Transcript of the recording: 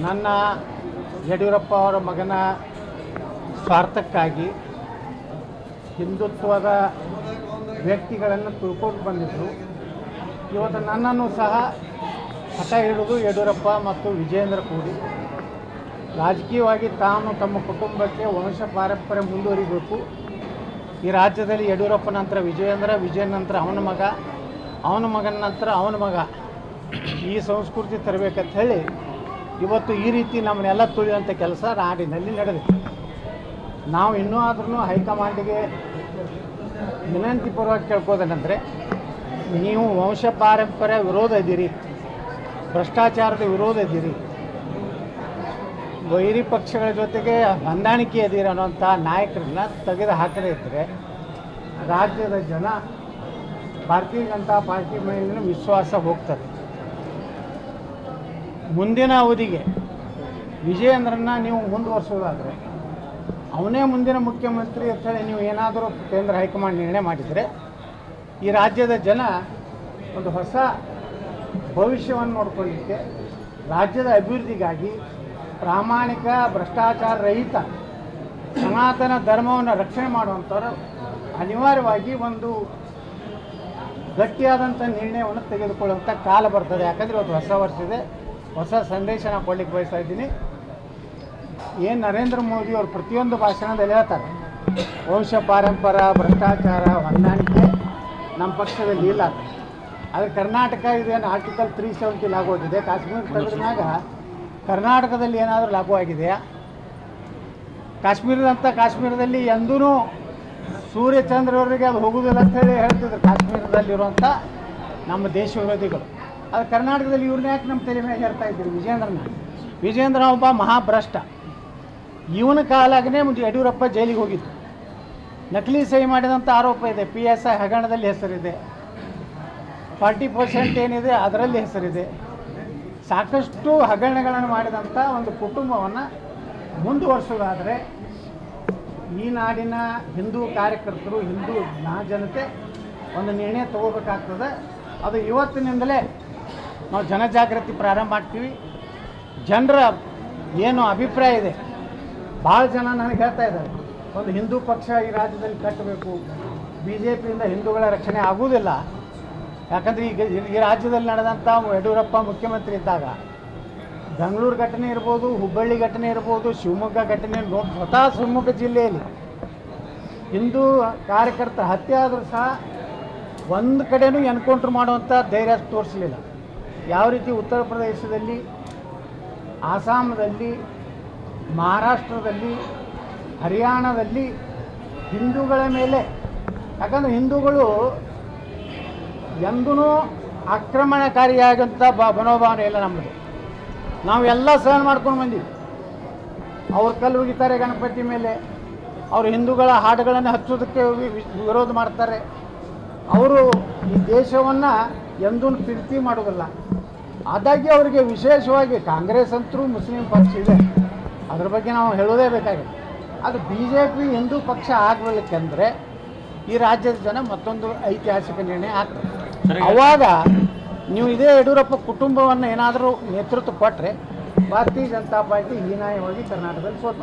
ನನ್ನ ಯಡಿಯೂರಪ್ಪ ಅವರ ಮಗನ ಸ್ವಾರ್ಥಕ್ಕಾಗಿ ಹಿಂದುತ್ವದ ವ್ಯಕ್ತಿಗಳನ್ನು ತುಳ್ಕೊಂಡು ಬಂದಿದ್ದರು. ಇವತ್ತು ನನ್ನನ್ನು ಸಹ ಹಠ ಹಿಡಿದು ಯಡಿಯೂರಪ್ಪ ಮತ್ತು ವಿಜಯೇಂದ್ರ ಕೂಡಿ ರಾಜಕೀಯವಾಗಿ ತಾನು ತಮ್ಮ ಕುಟುಂಬಕ್ಕೆ ವಂಶ ಪಾರಂಪರ್ಯ ಮುಂದುವರಿಬೇಕು. ಈ ರಾಜ್ಯದಲ್ಲಿ ಯಡಿಯೂರಪ್ಪ ನಂತರ ವಿಜಯೇಂದ್ರ, ವಿಜಯನ್ ನಂತರ ಅವನ ಮಗ, ಅವನ ಮಗನ ನಂತರ ಅವನ ಮಗ, ಈ ಸಂಸ್ಕೃತಿ ತರಬೇಕಂತ ಹೇಳಿ ಇವತ್ತು ಈ ರೀತಿ ನಮ್ಮನ್ನೆಲ್ಲ ತುಳಿಯುವಂಥ ಕೆಲಸ ನಾಡಿನಲ್ಲಿ ನಡೆದಿದೆ. ನಾವು ಇನ್ನೂ ಆದ್ರೂ ಹೈಕಮಾಂಡಿಗೆ ವಿನಂತಿ ಪೂರ್ವಕ ಕೇಳ್ಕೋದೇನೆಂದರೆ, ನೀವು ವಂಶ ಪಾರಂಪರ್ಯ ವಿರೋಧ ಇದ್ದೀರಿ, ಭ್ರಷ್ಟಾಚಾರದ ವಿರೋಧ ಇದ್ದೀರಿ, ವೈರಿ ಪಕ್ಷಗಳ ಜೊತೆಗೆ ಹೊಂದಾಣಿಕೆ ಇದ್ದೀರಿ ಅನ್ನೋಂಥ ನಾಯಕರನ್ನ ತೆಗೆದು ಹಾಕದೇ ಇದ್ದರೆ ರಾಜ್ಯದ ಜನ ಭಾರತೀಯ ಜನತಾ ಪಾರ್ಟಿ ಮೇಲಿನ ವಿಶ್ವಾಸ ಹೋಗ್ತದೆ. ಮುಂದಿನ ಅವಧಿಗೆ ವಿಜಯೇಂದ್ರನ್ನ ನೀವು ಮುಂದುವರಿಸೋದಾದರೆ ಅವನೇ ಮುಂದಿನ ಮುಖ್ಯಮಂತ್ರಿ ಅಂತೇಳಿ ನೀವು ಏನಾದರೂ ಕೇಂದ್ರ ಹೈಕಮಾಂಡ್ ನಿರ್ಣಯ ಮಾಡಿದರೆ ಈ ರಾಜ್ಯದ ಜನ ಒಂದು ಹೊಸ ಭವಿಷ್ಯವನ್ನು ನೋಡ್ಕೊಳ್ಳಿಕ್ಕೆ, ರಾಜ್ಯದ ಅಭಿವೃದ್ಧಿಗಾಗಿ ಪ್ರಾಮಾಣಿಕ ಭ್ರಷ್ಟಾಚಾರ ರಹಿತ ಸನಾತನ ಧರ್ಮವನ್ನು ರಕ್ಷಣೆ ಮಾಡುವಂಥವ್ರು ಅನಿವಾರ್ಯವಾಗಿ ಒಂದು ಗಟ್ಟಿಯಾದಂಥ ನಿರ್ಣಯವನ್ನು ತೆಗೆದುಕೊಳ್ಳುವಂಥ ಕಾಲ ಬರ್ತದೆ. ಯಾಕಂದರೆ ಇವತ್ತು ಹೊಸ ವರ್ಷ ಇದೆ, ಹೊಸ ಸಂದೇಶ ನಾನು ಕೊಡ್ಲಿಕ್ಕೆ ಬಯಸ್ತಾ ಇದ್ದೀನಿ. ಏನು ನರೇಂದ್ರ ಮೋದಿ ಅವರು ಪ್ರತಿಯೊಂದು ಭಾಷಣದಲ್ಲಿ ಹೇಳ್ತಾರೆ, ವಂಶ ಪಾರಂಪರ್ಯ ಭ್ರಷ್ಟಾಚಾರ ಹೊಂದಾಣಿಕೆ ನಮ್ಮ ಪಕ್ಷದಲ್ಲಿ ಇಲ್ಲ. ಆದರೆ ಕರ್ನಾಟಕ ಇದೇನು ಆರ್ಟಿಕಲ್ 370 ಲಾಗು ಆಗಿದೆ, ಕಾಶ್ಮೀರ ತೆಗೆದಾಗ ಕರ್ನಾಟಕದಲ್ಲಿ ಏನಾದರೂ ಲಾಗು ಆಗಿದೆಯಾ? ಕಾಶ್ಮೀರದಲ್ಲಿ ಎಂದೂ ಸೂರ್ಯಚಂದ್ರವರಿಗೆ ಅದು ಹೋಗುವುದಿಲ್ಲ ಅಂತೇಳಿ ಹೇಳ್ತಿದ್ರು ಕಾಶ್ಮೀರದಲ್ಲಿರುವಂಥ ನಮ್ಮ ದೇಶ ವಿರೋಧಿಗಳು. ಅದು ಕರ್ನಾಟಕದಲ್ಲಿ ಇವ್ರನ್ನ ಯಾಕೆ ನಮ್ಮ ತಲೆ ಮೇಲೆ ಹೇಳ್ತಾ ಇದ್ದೀರಿ? ವಿಜಯೇಂದ್ರ ಒಬ್ಬ ಮಹಾಭ್ರಷ್ಟ. ಇವನ ಕಾಲಾಗನೇ ಮುಂದೆ ಯಡಿಯೂರಪ್ಪ ಜೈಲಿಗೆ ಹೋಗಿದ್ದು, ನಕಲಿ ಸಹಿ ಮಾಡಿದಂಥ ಆರೋಪ ಇದೆ. PSI ಹಗರಣದಲ್ಲಿ ಹೆಸರಿದೆ, 40% ಏನಿದೆ ಅದರಲ್ಲಿ ಹೆಸರಿದೆ. ಸಾಕಷ್ಟು ಹಗರಣಗಳನ್ನು ಮಾಡಿದಂಥ ಒಂದು ಕುಟುಂಬವನ್ನು ಮುಂದುವರಿಸೋದಾದರೆ ಈ ನಾಡಿನ ಹಿಂದೂ ಕಾರ್ಯಕರ್ತರು, ಹಿಂದೂ ಜನತೆ ಒಂದು ನಿರ್ಣಯ ತಗೋಬೇಕಾಗ್ತದೆ. ಅದು ಇವತ್ತಿನಿಂದಲೇ ನಾವು ಜನಜಾಗೃತಿ ಪ್ರಾರಂಭ ಮಾಡ್ತೀವಿ. ಜನರ ಏನು ಅಭಿಪ್ರಾಯ ಇದೆ, ಭಾಳ ಜನ ನನಗೆ ಹೇಳ್ತಾ ಇದ್ದಾರೆ, ಒಂದು ಹಿಂದೂ ಪಕ್ಷ ಈ ರಾಜ್ಯದಲ್ಲಿ ಕಟ್ಟಬೇಕು, BJPಯಿಂದ ಹಿಂದೂಗಳ ರಕ್ಷಣೆ ಆಗುವುದಿಲ್ಲ. ಯಾಕಂದರೆ ಈಗ ಈ ರಾಜ್ಯದಲ್ಲಿ ನಡೆದಂಥ ಯಡಿಯೂರಪ್ಪ ಮುಖ್ಯಮಂತ್ರಿ ಇದ್ದಾಗ ಬೆಂಗಳೂರು ಘಟನೆ ಇರ್ಬೋದು, ಹುಬ್ಬಳ್ಳಿ ಘಟನೆ ಇರ್ಬೋದು, ಶಿವಮೊಗ್ಗ ಘಟನೆ ನೋಡಿ, ಸ್ವತಃ ಶಿವಮೊಗ್ಗ ಜಿಲ್ಲೆಯಲ್ಲಿ ಹಿಂದೂ ಕಾರ್ಯಕರ್ತರ ಹತ್ಯೆ ಆದರೂ ಸಹ ಒಂದು ಕಡೆನೂ ಎನ್ಕೌಂಟ್ರ್ ಮಾಡುವಂಥ ಧೈರ್ಯ ತೋರಿಸಲಿಲ್ಲ. ಯಾವ ರೀತಿ ಉತ್ತರ ಪ್ರದೇಶದಲ್ಲಿ, ಆಸಾಮದಲ್ಲಿ, ಮಹಾರಾಷ್ಟ್ರದಲ್ಲಿ, ಹರಿಯಾಣದಲ್ಲಿ ಹಿಂದೂಗಳ ಮೇಲೆ, ಯಾಕಂದರೆ ಹಿಂದೂಗಳು ಎಂದೂ ಆಕ್ರಮಣಕಾರಿಯಾಗಂಥ ಮನೋಭಾವನೆ ಇಲ್ಲ ನಮ್ಮದು. ನಾವೆಲ್ಲ ಸಹನ ಮಾಡ್ಕೊಂಡು ಬಂದೀವಿ. ಅವ್ರು ಕಲ್ಲು ಒಗಿತಾರೆ ಗಣಪತಿ ಮೇಲೆ, ಅವರು ಹಿಂದೂಗಳ ಹಾಡುಗಳನ್ನು ಹಚ್ಚೋದಕ್ಕೆ ವಿರೋಧ ಮಾಡ್ತಾರೆ. ಅವರು ಈ ದೇಶವನ್ನು ಎಂದೂ ಪ್ರೀತಿ ಮಾಡೋದಿಲ್ಲ. ಆದಾಗ್ಯೂ ಅವರಿಗೆ ವಿಶೇಷವಾಗಿ ಕಾಂಗ್ರೆಸ್ ಅಂತರೂ ಮುಸ್ಲಿಂ ಪಕ್ಷ ಇದೆ, ಅದ್ರ ಬಗ್ಗೆ ನಾವು ಹೇಳೋದೇ ಬೇಕಾಗಿದೆ. ಅದು BJP ಹಿಂದೂ ಪಕ್ಷ ಆಗಲಿಕ್ಕೆಂದರೆ ಈ ರಾಜ್ಯದ ಜನ ಮತ್ತೊಂದು ಐತಿಹಾಸಿಕ ನಿರ್ಣಯ ಆಗ್ತದೆ. ಅವಾಗ ನೀವು ಇದೇ ಯಡಿಯೂರಪ್ಪ ಕುಟುಂಬವನ್ನು ಏನಾದರೂ ನೇತೃತ್ವ ಕೊಟ್ಟರೆ ಭಾರತೀಯ ಜನತಾ ಪಾರ್ಟಿ ಹೀನಾಯವಾಗಿ ಕರ್ನಾಟಕದಲ್ಲಿ ಸೋತು